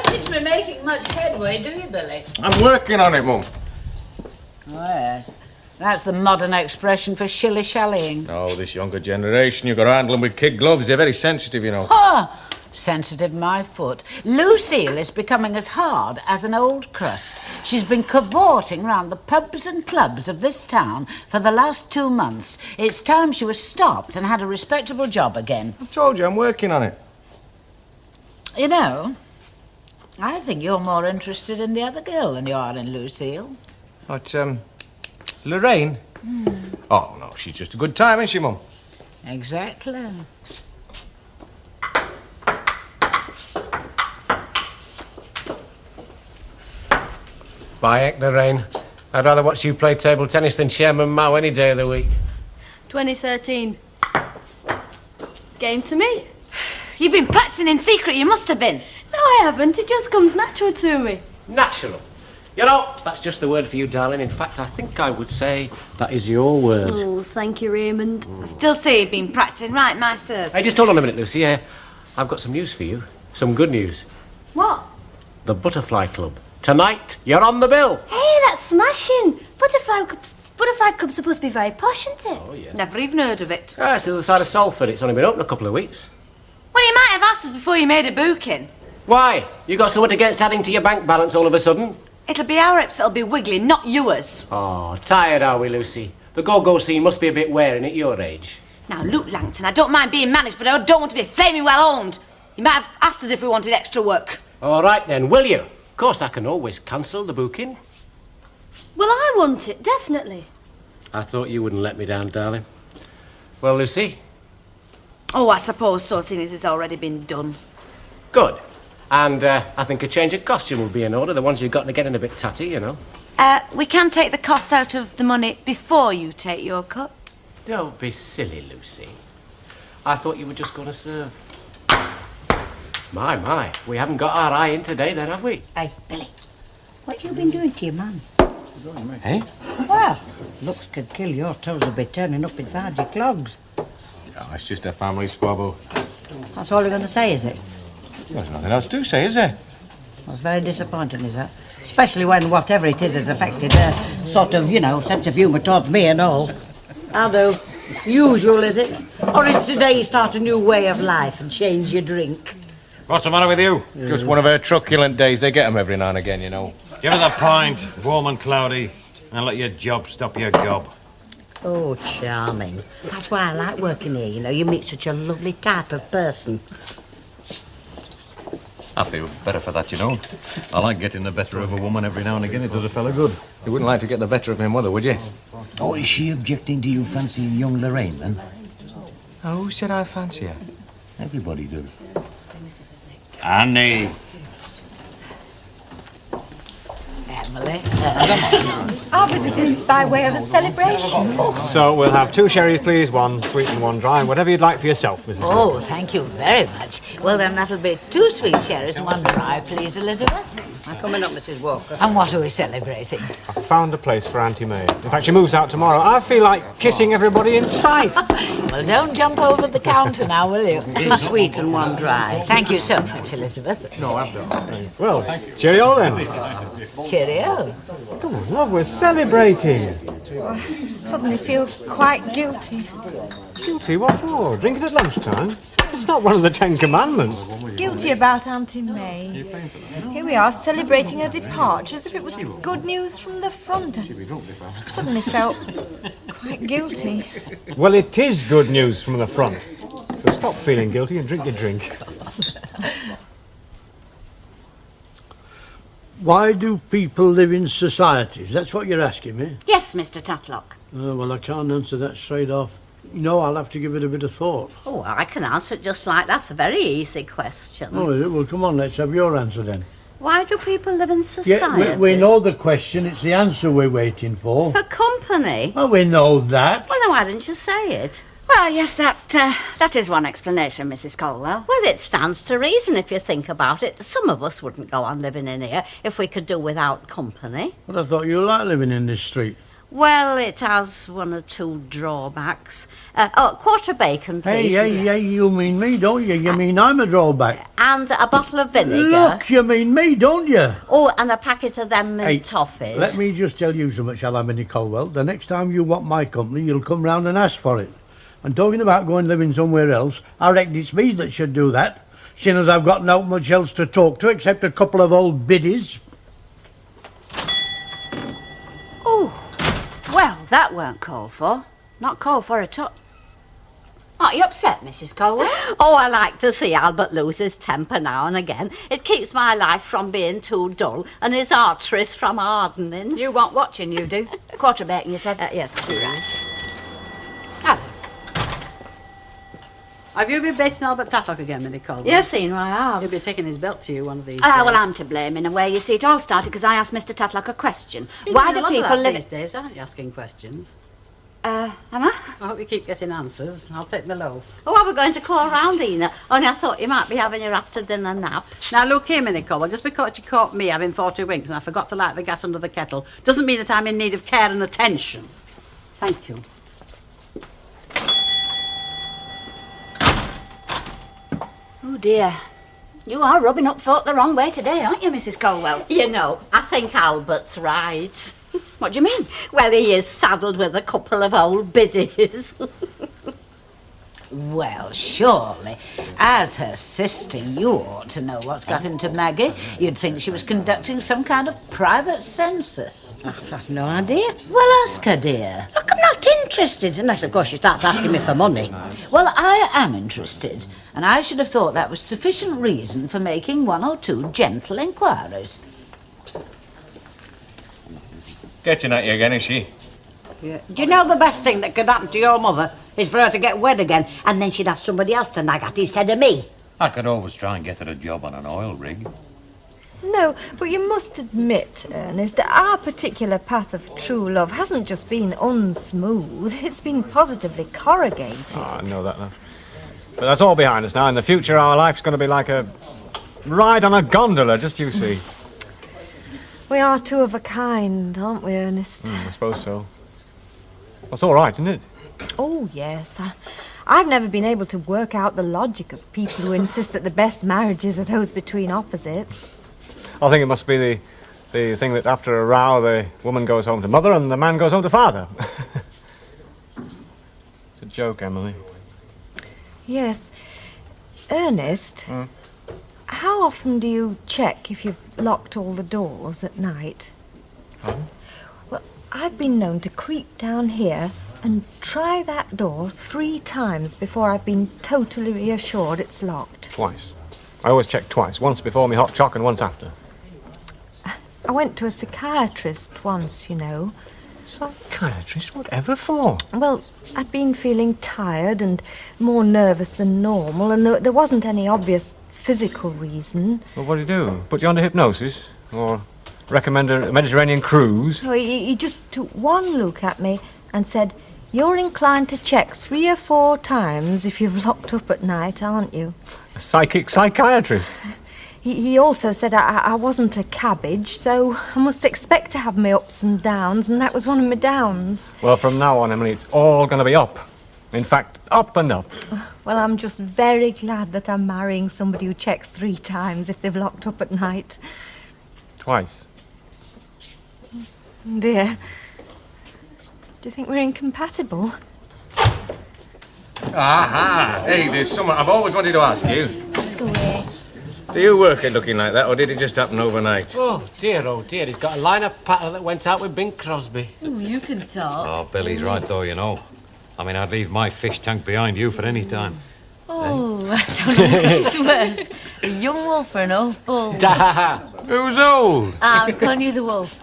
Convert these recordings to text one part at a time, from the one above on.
don't seem to be making much headway, do you, Billy? I'm working on it, Mum. Oh, yes. That's the modern expression for shilly-shallying. Oh, this younger generation, you've got to handle them with kid gloves. They're very sensitive, you know. Ah, sensitive my foot. Lucille is becoming as hard as an old crust. She's been cavorting round the pubs and clubs of this town for the last 2 months. It's time she was stopped and had a respectable job again. I told you, I'm working on it. You know, I think you're more interested in the other girl than you are in Lucille. What, Lorraine? Oh, no, she's just a good time, isn't she, Mum? Exactly. By heck, Lorraine. I'd rather watch you play table tennis than Chairman Mao any day of the week. 2013. Game to me. You've been practising in secret, you must have been. No, I haven't. It just comes natural to me. Natural. You know, that's just the word for you, darling. In fact, I think I would say that is your word. Oh, thank you, Raymond. I still say you've been practising. Right, my serve. Hey, just hold on a minute, Lucy. I've got some news for you. Some good news. What? The Butterfly Club. Tonight, you're on the bill. Hey, that's smashing. Butterfly Club's supposed to be very posh, isn't it? Oh, yeah. Never even heard of it. Ah, it's the other side of Salford. It's only been open a couple of weeks. Well, you might have asked us before you made a booking. Why? You got something against adding to your bank balance all of a sudden? It'll be our hips that'll be wiggling, not yours. Oh, tired are we, Lucy? The go-go scene must be a bit wearing at your age. Now, Luke Langton, I don't mind being managed, but I don't want to be flaming well owned. You might have asked us if we wanted extra work. All right, then, will you? Of course, I can always cancel the booking. Well, I want it, definitely. I thought you wouldn't let me down, darling. Well, Lucy? Oh, I suppose so, seeing as it's already been done. Good. And I think a change of costume will be in order. The ones you've got to get in a bit tatty, you know. We can take the costs out of the money before you take your cut. Don't be silly, Lucy. I thought you were just going to serve. My, we haven't got our eye in today then, have we? Hey, Billy, what you been doing to your man? Hey? Well, looks could kill. Your toes will be turning up inside your clogs. Oh, it's just a family squabble. That's all you're going to say, is it? There's nothing else to say, is there? That's very disappointing, is that? Especially when whatever it is has affected her sort of, sense of humour towards me and all. How do? Usual, is it? Or is today you start a new way of life and change your drink? What's the matter with you? Just one of her truculent days. They get them every now and again, you know. Give us a pint, warm and cloudy, and let your job stop your gob. Oh, charming. That's why I like working here, You meet such a lovely type of person. I feel better for that, you know. I like getting the better of a woman every now and again. It does a fella good. You wouldn't like to get the better of my mother, would you? Oh, is she objecting to you fancying young Lorraine, then? Oh, who said I fancy her? Everybody does. Annie. Emily. Our visit is by way of a celebration. So we'll have 2 sherries, please, 1 sweet and 1 dry, and whatever you'd like for yourself, Mrs. Oh, thank you very much. Well, then that'll be 2 sweet sherries and 1 dry, please, Elizabeth. Coming up, Mrs. Walker. And what are we celebrating? I found a place for Auntie May. In fact, she moves out tomorrow. I feel like kissing everybody in sight. Well, don't jump over the counter now, will you? 2 sweet and 1 dry. Thank you so much, Elizabeth. No, I've done. Well, cheerio then. Cheerio. Come on, love, we're celebrating. Suddenly feel quite guilty. Guilty? What for? Drinking at lunchtime? It's not one of the 10 Commandments. Guilty about Auntie May. Here we are celebrating her departure as if it was good news from the front. I suddenly felt quite guilty. Well, it is good news from the front. So stop feeling guilty and drink your drink. Why do people live in societies? That's what you're asking me? Yes, Mr. Tatlock. Well, I can't answer that straight off. No, I'll have to give it a bit of thought. Oh, I can answer it just like that's a very easy question. Oh, is it? Well, come on, let's have your answer then. Why do people live in societies? Yeah, we know the question. It's the answer we're waiting for. For company? Well, we know that. Well, then why didn't you say it? Well, yes, that is one explanation, Mrs. Colwell. Well, it stands to reason if you think about it. Some of us wouldn't go on living in here if we could do without company. But I thought you liked living in this street. Well, it has one or two drawbacks. Quarter of bacon, please. Hey, you mean me, don't you? You mean I'm a drawback. And a bottle of vinegar. Look, you mean me, don't you? Oh, and a packet of them toffees. Let me just tell you something, shall I, Minnie Colwell? The next time you want my company, you'll come round and ask for it. And talking about going living somewhere else, I reckon it's me that should do that, seeing as I've got not much else to talk to except a couple of old biddies. Oh, well, that weren't called for. Not called for at all. Aren't you upset, Mrs. Colwell? Oh, I like to see Albert lose his temper now and again. It keeps my life from being too dull and his arteries from hardening. You want watching, you do. Quarter bacon, you said? Yes, please. Have you been baiting Albert Tatlock again, Minnie Colwell? Yes, Senior, I have. He'll be taking his belt to you one of these Ah, days. well, I'm to blame in a way. You see, it all started because I asked Mr. Tatlock a question. You're Why doing do a lot of people that live... these days, aren't you, asking questions? Am I? I hope you keep getting answers. I'll take the loaf. Oh, I was going to call round, Ina. Only I thought you might be having your after-dinner nap. Now, look here, Minnie Colwell, just because you caught me having 40 winks and I forgot to light the gas under the kettle doesn't mean that I'm in need of care and attention. Thank you. Oh, dear. You are rubbing up folk the wrong way today, aren't you, Mrs. Colwell? You know, I think Albert's right. What do you mean? Well, he is saddled with a couple of old biddies. Well, surely, as her sister, you ought to know what's got into Maggie. You'd think she was conducting some kind of private census. I've no idea. Well, ask her, dear. Look, I'm not interested, unless, of course, she starts asking me for money. Well, I am interested, and I should have thought that was sufficient reason for making one or two gentle inquiries. Getting at you again, is she? Yeah. Do you know the best thing that could happen to your mother is for her to get wed again, and then she'd have somebody else to nag at instead of me? I could always try and get her a job on an oil rig. No, but you must admit, Ernest, that our particular path of true love hasn't just been unsmooth, it's been positively corrugated. Oh, I know that, love. But that's all behind us now. In the future, our life's going to be like a ride on a gondola, just you see. We are two of a kind, aren't we, Ernest? I suppose so. That's all right, isn't it? Oh, yes. I've never been able to work out the logic of people who insist that the best marriages are those between opposites. I think it must be the thing that after a row, the woman goes home to mother and the man goes home to father. It's a joke, Emily. Yes. Ernest, how often do you check if you've locked all the doors at night? Pardon? Well, I've been known to creep down here and try that door 3 times before I've been totally reassured it's locked. Twice. I always check twice. Once before me hot chock and once after. I went to a psychiatrist once, you know. Psychiatrist? Whatever for? Well, I'd been feeling tired and more nervous than normal, and there wasn't any obvious physical reason. Well, what do you do? Put you under hypnosis? Or recommend a Mediterranean cruise? So he just took one look at me and said, "You're inclined to check 3 or 4 times if you've locked up at night, aren't you?" A psychic psychiatrist? He also said I wasn't a cabbage, so I must expect to have my ups and downs, and that was one of my downs. Well, from now on, Emily, it's all going to be up. In fact, up and up. Well, I'm just very glad that I'm marrying somebody who checks 3 times if they've locked up at night. Twice. Dear, do you think we're incompatible? Aha! Hey, there's someone I've always wanted to ask you. Ask away. Do you work it looking like that, or did it just happen overnight? Oh, dear, he's got a line-up pattern that went out with Bing Crosby. Ooh, you can talk. Oh, Billy's right, though, you know. I mean, I'd leave my fish tank behind you for any time. Oh, I don't know which is worse. A young wolf or an old bull? Who's old? I was calling you the wolf.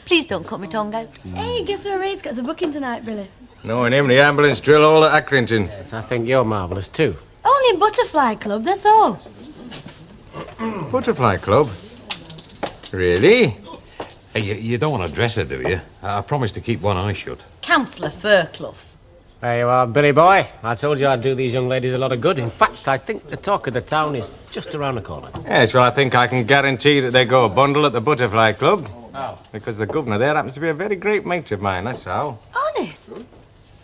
Please don't cut my tongue out. Hey, guess where Ray's got us a booking tonight, Billy? Knowing him, the ambulance drill all at Accrington. Yes, I think you're marvellous, too. Only a butterfly club, that's all. Butterfly Club? Really? Hey, you don't want to dress her, do you? I promised to keep one eye shut. Councillor Fairclough. There you are, Billy boy. I told you I'd do these young ladies a lot of good. In fact, I think the talk of the town is just around the corner. Yes, well, I think I can guarantee that they go a bundle at the Butterfly Club. How? Because the governor there happens to be a very great mate of mine, that's how. Honest?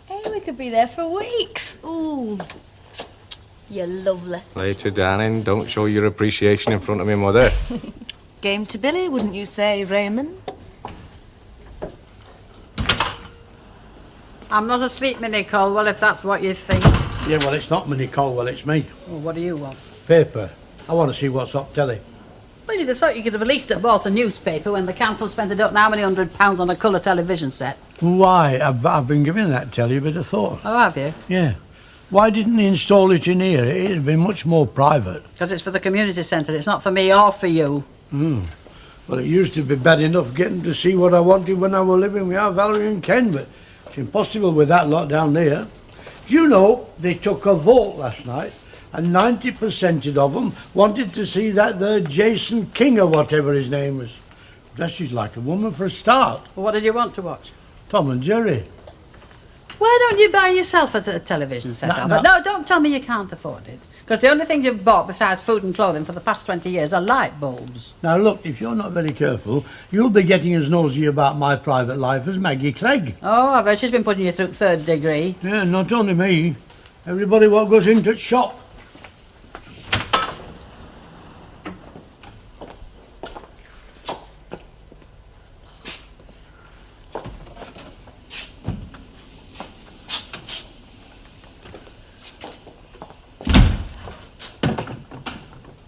Hey, we could be there for weeks. Ooh. You're lovely. Later, darling, don't show your appreciation in front of me mother. Game to Billy, wouldn't you say, Raymond? I'm not asleep, Minnie Colwell, if that's what you think. Yeah, well, it's not Minnie Colwell, it's me. Well, what do you want? Paper. I want to see what's up telly. Well, you'd have thought you could have at least bought a newspaper when the council spent I don't know how many £100 on a colour television set. Why? I've been giving that telly a bit of thought. Oh, have you? Yeah. Why didn't he install it in here? It'd have been much more private. Because it's for the community centre. It's not for me or for you. Well, it used to be bad enough getting to see what I wanted when I was living with our Valerie and Ken, but it's impossible with that lot down there. Do you know, they took a vote last night, and 90% of them wanted to see that there Jason King or whatever his name was. Dresses like a woman for a start. Well, what did you want to watch? Tom and Jerry. Why don't you buy yourself a television set, Albert? No, don't tell me you can't afford it. Because the only thing you've bought besides food and clothing for the past 20 years are light bulbs. Now, look, if you're not very careful, you'll be getting as nosy about my private life as Maggie Clegg. Oh, I bet she's been putting you through 3rd degree. Yeah, not only me. Everybody what goes into the shop.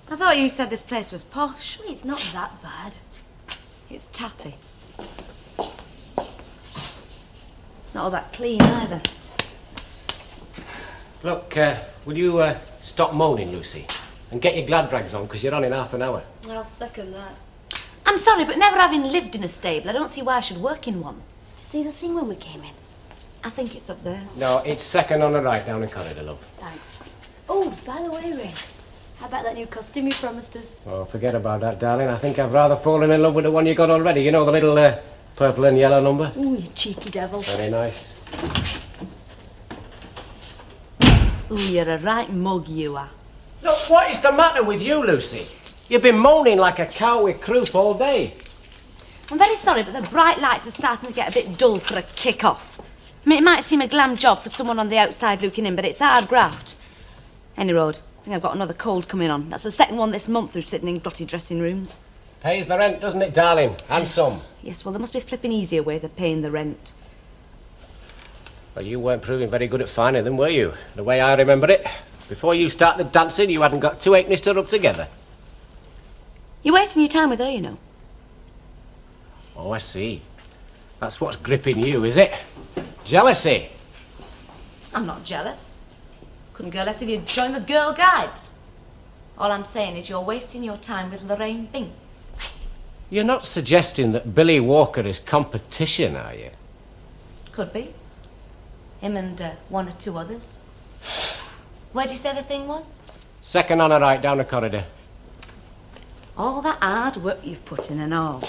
I thought you said this place was posh. Well, it's not that bad. It's tatty. It's not all that clean either. Look, will you stop moaning, Lucy? And get your glad rags on, because you're on in half an hour. I'll second that. I'm sorry, but never having lived in a stable, I don't see why I should work in one. To see the thing when we came in? I think it's up there. No, it's second on the right down the corridor, love. Thanks. Oh, by the way, Ray, how about that new costume you promised us? Oh, forget about that, darling. I think I've rather fallen in love with the one you got already. You know, the little purple and yellow number? Ooh, you cheeky devil. Very nice. Ooh, you're a right mug, you are. Look, what is the matter with you, Lucy? You've been moaning like a cow with croup all day. I'm very sorry, but the bright lights are starting to get a bit dull for a kick-off. I mean, it might seem a glam job for someone on the outside looking in, but it's hard graft. Any road, I think I've got another cold coming on. That's the second one this month through sitting in dotty dressing rooms. Pays the rent, doesn't it, darling? And some. Yes, well, there must be flipping easier ways of paying the rent. Well, you weren't proving very good at finding them, were you? The way I remember it. Before you started dancing, you hadn't got 2 halfpennies to rub together. You're wasting your time with her, you know. Oh, I see. That's what's gripping you, is it? Jealousy. I'm not jealous. Couldn't care less if you'd join the Girl Guides. All I'm saying is you're wasting your time with Lorraine Binks. You're not suggesting that Billy Walker is competition, are you? Could be. Him and 1 or 2 others. Where'd you say the thing was? Second on the right, down the corridor. All that hard work you've put in and all.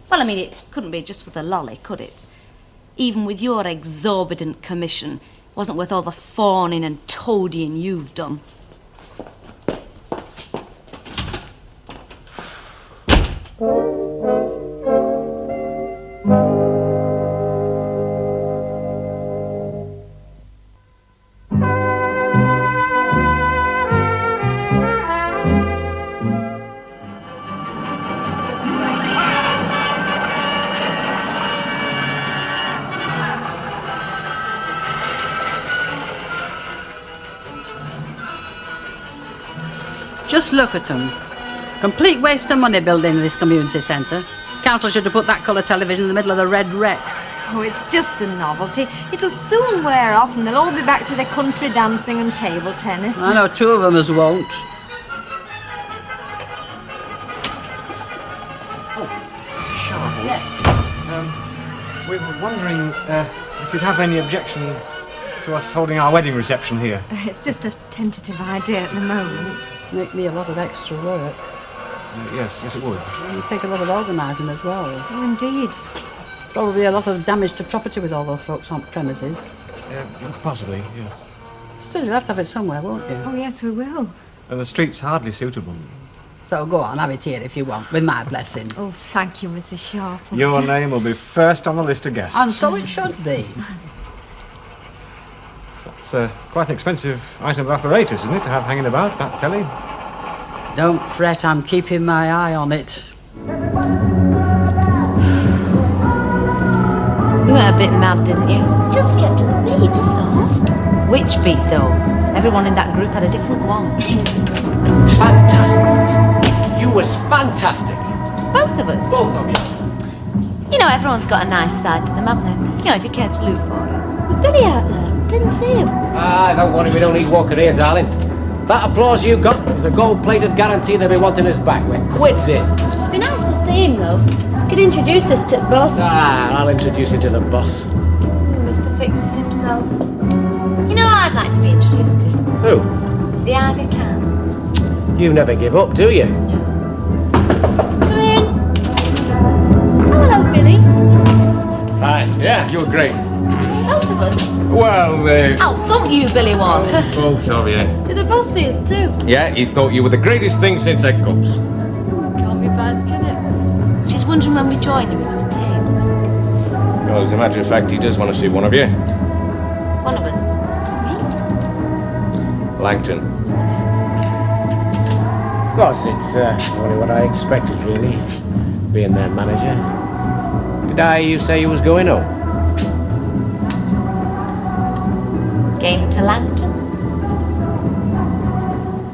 Well, I mean, it couldn't be just for the lolly, could it? Even with your exorbitant commission, it wasn't worth all the fawning and toadying you've done. Just look at them. Complete waste of money building this community centre. Council should have put that colour television in the middle of the red wreck. Oh, it's just a novelty. It'll soon wear off and they'll all be back to their country dancing and table tennis. I know 2 of them as won't. Mrs. Sharp. Yes. We were wondering if you'd have any objection to us holding our wedding reception here. It's just a tentative idea at the moment. Make me a lot of extra work. Yes, it would. It would take a lot of organising as well. Oh, indeed. Probably a lot of damage to property with all those folks on premises. Possibly, yeah. Still, you'll have to have it somewhere, won't you? Oh, yes, we will. And the street's hardly suitable. So go on, have it here if you want, with my blessing. Oh, thank you, Mrs. Sharples. Your name will be first on the list of guests. And so it should be. That's quite an expensive item of apparatus, isn't it, to have hanging about, that telly? Don't fret, I'm keeping my eye on it. You went a bit mad, didn't you? Just kept to the beat, that's all. Which beat, though? Everyone in that group had a different one. Fantastic. You was fantastic. Both of us? Both of you. You know, everyone's got a nice side to them, haven't they? You know, if you care to look for it. Was Billy out there? Didn't see him. Don't worry, we don't need Walker here, darling. That applause you got is a gold-plated guarantee they'll be wanting us back. We're quids in. It'd be nice to see him, though. Could introduce us to the boss. I'll introduce you to the boss. Mr. Fix-It himself. You know, I'd like to be introduced to. Who? The Aga Khan. You never give up, do you? Come in. Oh, hello, Billy. Hi. Yeah, you were great. Both of us. Well, I'll thump you, Billy Walker. both of you. Did the boss see us too? Yeah, he thought you were the greatest thing since egg cups. Can't be bad, can it? She's wondering when we join him at his team. Well, as a matter of fact, he does want to see one of you. One of us. Langton. Of course, it's only what I expected, really, being their manager. Did I hear you say you was going home? Game to Langton.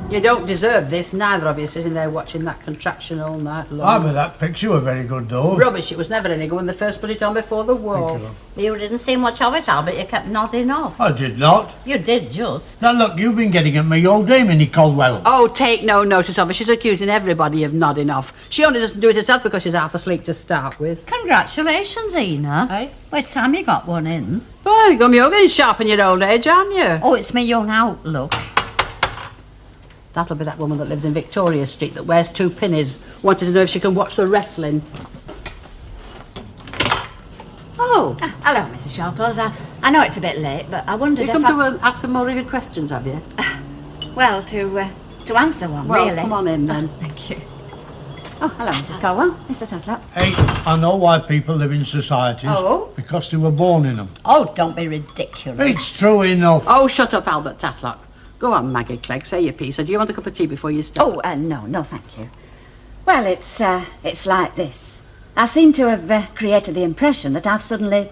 You don't deserve this, neither of you sitting there watching that contraption all night long. I bet that picture were very good, though. Rubbish, it was never any good when they first put it on before the war. You didn't see much of it, Albert. You kept nodding off. I did not. You did just. Now look, you've been getting at me all day, Minnie Caldwell. Oh, take no notice of her. She's accusing everybody of nodding off. She only doesn't do it herself because she's half asleep to start with. Congratulations, Ena. Eh? Well, it's time you got one in. Well, you're getting sharp in your old age, aren't you? Oh, it's my young outlook. That'll be that woman that lives in Victoria Street that wears 2 pinnies. Wanted to know if she can watch the wrestling. Oh. Hello, Mrs. Sharples. I know it's a bit late, but I wondered You if come to ask her more of your questions, have you? Well, to answer one, Well, really. come on in, then. Thank you. Oh, hello, Mrs. Caldwell. Mr. Tatlock. Hey, I know why people live in societies. Oh? Because they were born in them. Oh, don't be ridiculous. It's true enough. Oh, shut up, Albert Tatlock. Go on, Maggie Clegg, say your piece. Or do you want a cup of tea before you start? Oh, no, thank you. Well, it's like this. I seem to have created the impression that I've suddenly,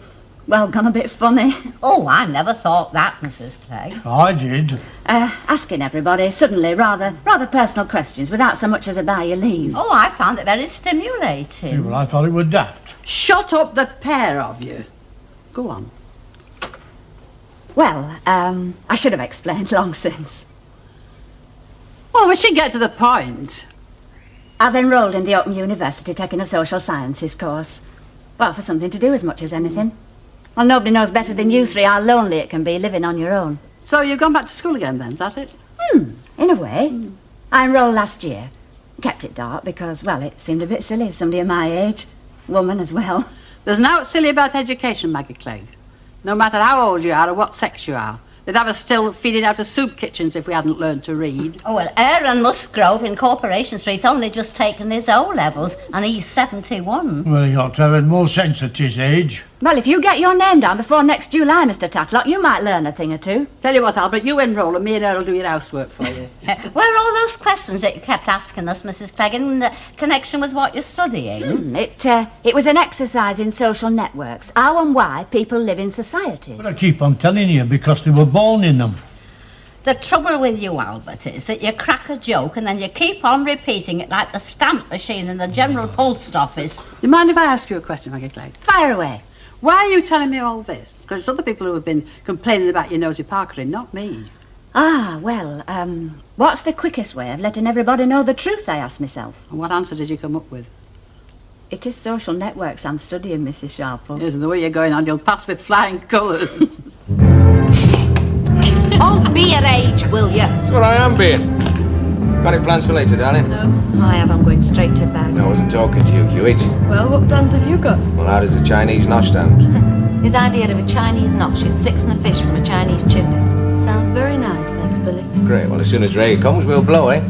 well, gone a bit funny. Oh, I never thought that, Mrs. Clegg. I did. Asking everybody suddenly rather personal questions without so much as a by your leave. Oh, I found it very stimulating. Yeah, well, I thought it was daft. Shut up, the pair of you. Go on. Well, I should have explained long since. Well, we should get to the point. I've enrolled in the Open University taking a social sciences course. Well, for something to do as much as anything. Well, nobody knows better than you three how lonely it can be living on your own. So you've gone back to school again then, is that it? In a way. I enrolled last year. Kept it dark because, well, it seemed a bit silly, somebody of my age. Woman as well. There's nothing silly about education, Maggie Clegg. No matter how old you are or what sex you are. They'd have us still feeding out of soup kitchens if we hadn't learned to read. Oh, well, Aaron Musgrove in Corporation Street's only just taken his O-levels, and he's 71. Well, he ought to have had more sense at his age. Well, if you get your name down before next July, Mr. Tatlock, you might learn a thing or two. Tell you what, Albert, you enroll and me and her will do your housework for you. Where are all those questions that you kept asking us, Mrs. Clegg, in connection with what you're studying? It was an exercise in social networks. How and why people live in societies. But I keep on telling you, because they were born in them. The trouble with you, Albert, is that you crack a joke and then you keep on repeating it like the stamp machine in the General Post Office. Do you mind if I ask you a question, Maggie Clegg? Fire away. Why are you telling me all this? Because it's other people who have been complaining about your nosy parkering, not me. What's the quickest way of letting everybody know the truth, I asked myself. And what answer did you come up with? It is social networks I'm studying, Mrs. Sharples. Yes, the way you're going on, you'll pass with flying colours. Oh, be your age, will you? That's what I am being. Got any plans for later, darling? No. I have. I'm going straight to bed. No, I wasn't talking to you, Hewitt. Well, what plans have you got? Well, how does the Chinese nosh stand? His idea of a Chinese nosh is 6 and a fish from a Chinese chimney. Sounds very nice, thanks, Billy. Great. Well, as soon as Ray comes, we'll blow, eh?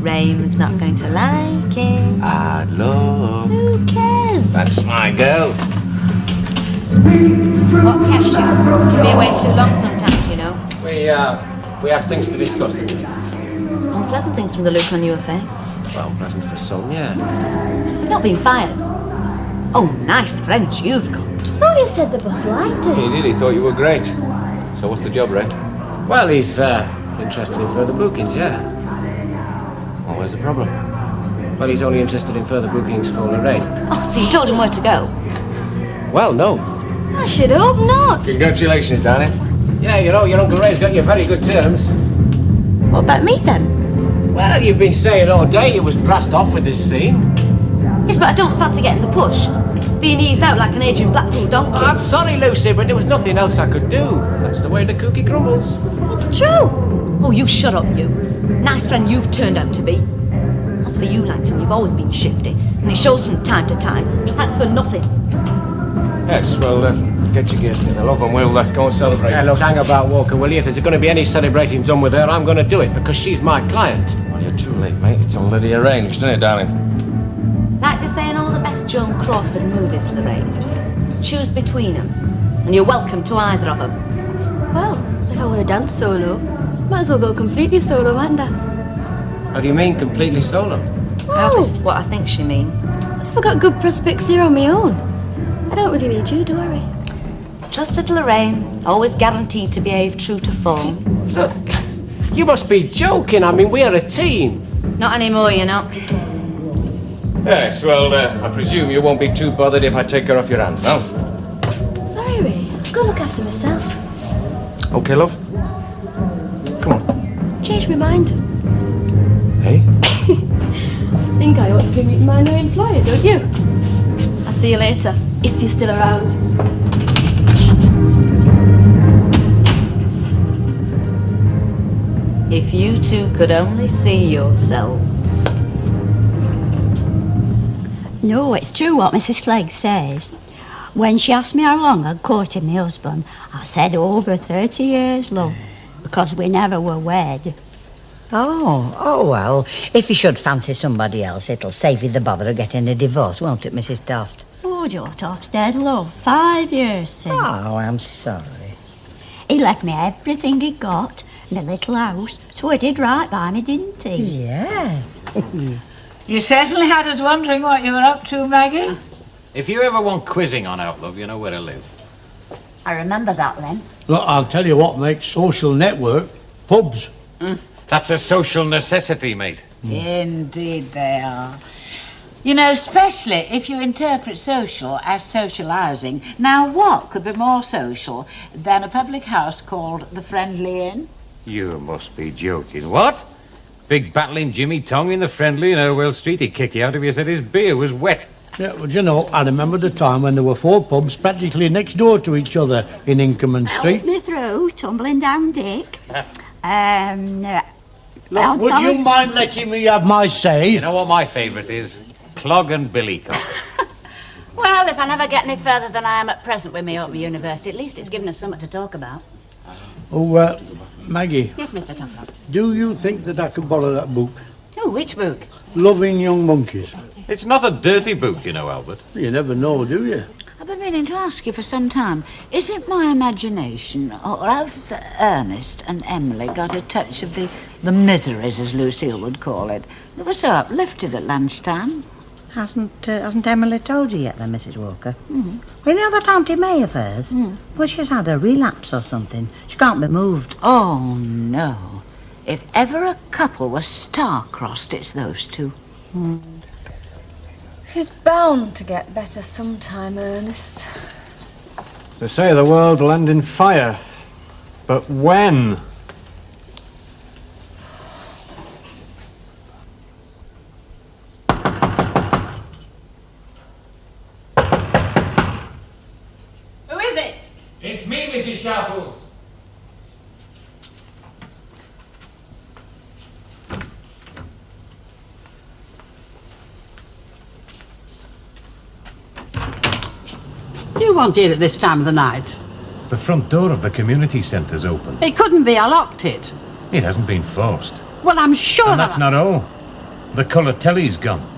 Raymond's not going to like it. Hard luck. Who cares? That's my girl. What kept you? Can be away too long sometimes, you know. We have things to discuss today. Unpleasant things from the look on your face. Well, pleasant for some, yeah. You've not been fired. Oh, nice French you've got. I thought you said the boss liked us. He did, he thought you were great. So what's the job, Ray? Well, he's interested in further bookings, yeah. Well, where's the problem? Well, he's only interested in further bookings for Lorraine. Oh, so you told him where to go? Well, no. I should hope not. Congratulations, darling. Yeah, you know, your Uncle Ray's got you very good terms. What about me, then? Well, you've been saying all day you was brassed off with this scene. Yes, but I don't fancy getting the push. Being eased out like an aging Blackpool donkey. Oh, I'm sorry, Lucy, but there was nothing else I could do. That's the way the cookie crumbles. It's true. Oh, you shut up, you. Nice friend you've turned out to be. As for you, Langton, you've always been shifty, and it shows from time to time. Thanks for nothing. Yes, well, get your gear together, love, and we'll go and celebrate. Yeah, look, hang about, Walker, will you? If there's going to be any celebrating done with her, I'm going to do it, because she's my client. Well, you're too late, mate. It's already arranged, isn't it, darling? Like they say in all the best Joan Crawford movies, Lorraine. Choose between them, and you're welcome to either of them. Well, if I want to dance solo, might as well go completely solo, Wanda. How do you mean, completely solo? That's what I think she means. What if I got good prospects here on my own? I don't really need you, do I? Just little Lorraine, always guaranteed to behave true to form. Look, you must be joking. I mean, we are a team. Not anymore, you know. Yes, well, I presume you won't be too bothered if I take her off your hands, no? Sorry, Ray. I've got to look after myself. Okay, love. Come on. Changed my mind. Hey? Think I ought to be meeting my new employer, don't you? I'll see you later, if you're still around. If you two could only see yourselves. No, it's true what Mrs. Clegg says. When she asked me how long I'd courted my husband, I said over 30 years, love, because we never were wed. Oh, well, if you should fancy somebody else, it'll save you the bother of getting a divorce, won't it, Mrs. Toft? Oh, Joe Toft's dead, love. 5 years since. Oh, I'm sorry. He left me everything he got and a little house, so he did right by me, didn't he? Yeah. You certainly had us wondering what you were up to, Maggie. If you ever want quizzing on Outlove, you know where to live. I remember that, Len. Look, I'll tell you what makes social network. Pubs. That's a social necessity, mate. Indeed they are. You know, especially if you interpret social as socialising. Now, what could be more social than a public house called the Friendly Inn? You must be joking. What? Big battling Jimmy Tong in the Friendly in Irwell Street. He'd kick you out if you said his beer was wet. Yeah, well, you know, I remember the time when there were 4 pubs practically next door to each other in Inkerman Street. Help me through, tumbling down Dick. Look, would you mind letting me have my say? You know what my favourite is? Clog and Billycock. Well, if I never get any further than I am at present with me Open University, at least it's given us something to talk about. Oh, Maggie. Yes, Mr. Tomlin. Do you think that I could borrow that book? Oh, which book? Loving Young Monkeys. It's not a dirty book, you know, Albert. You never know, do you? I've been meaning to ask you for some time. Is it my imagination, or have Ernest and Emily got a touch of the miseries, as Lucille would call it? They were so uplifted at lunchtime. Hasn't Emily told you yet then, Mrs. Walker? Well, you know that Auntie May of hers? Well, she's had a relapse or something. She can't be moved. Oh, no. If ever a couple were star-crossed, it's those two. She's bound to get better sometime, Ernest. They say the world will end in fire. But when? Who is it? It's me, Mrs. Sharples. What do you want here at this time of the night? The front door of the community centre's open. It couldn't be. I locked it. It hasn't been forced. Well, I'm sure And that's not all. The colour telly's gone.